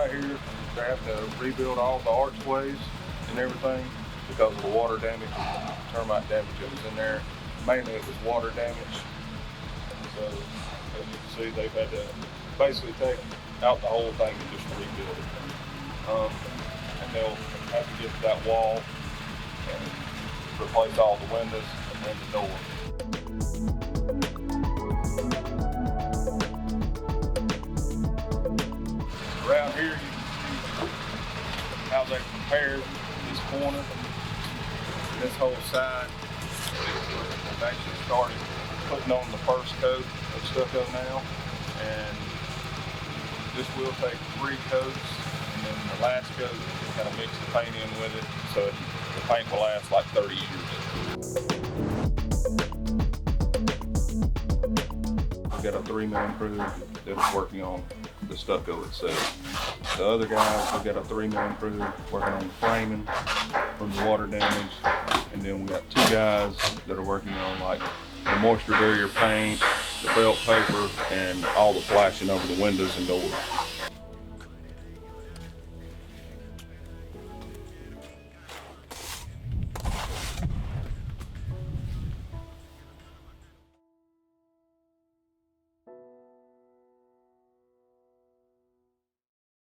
right here, they have to rebuild all the archways and everything because of the water damage, termite damage that was in there. Mainly it was water damage. So as you can see, they've had to basically take out the whole thing and just rebuild it. And they'll have to get to that wall and replace all the windows and the door. Around here, you can see how they compared this corner, this whole side. They've actually started putting on the first coat of stucco now, and this will take 3 coats, and then the last coat, you kind of mix the paint in with it, so the paint will last like 30 years. We've got a 3-man crew that's working on the stucco itself. The other guys, we've got a 3-man crew working on the framing from the water damage, and then we got 2 guys that are working on like the moisture barrier paint, the felt paper, and all the flashing over the windows and doors.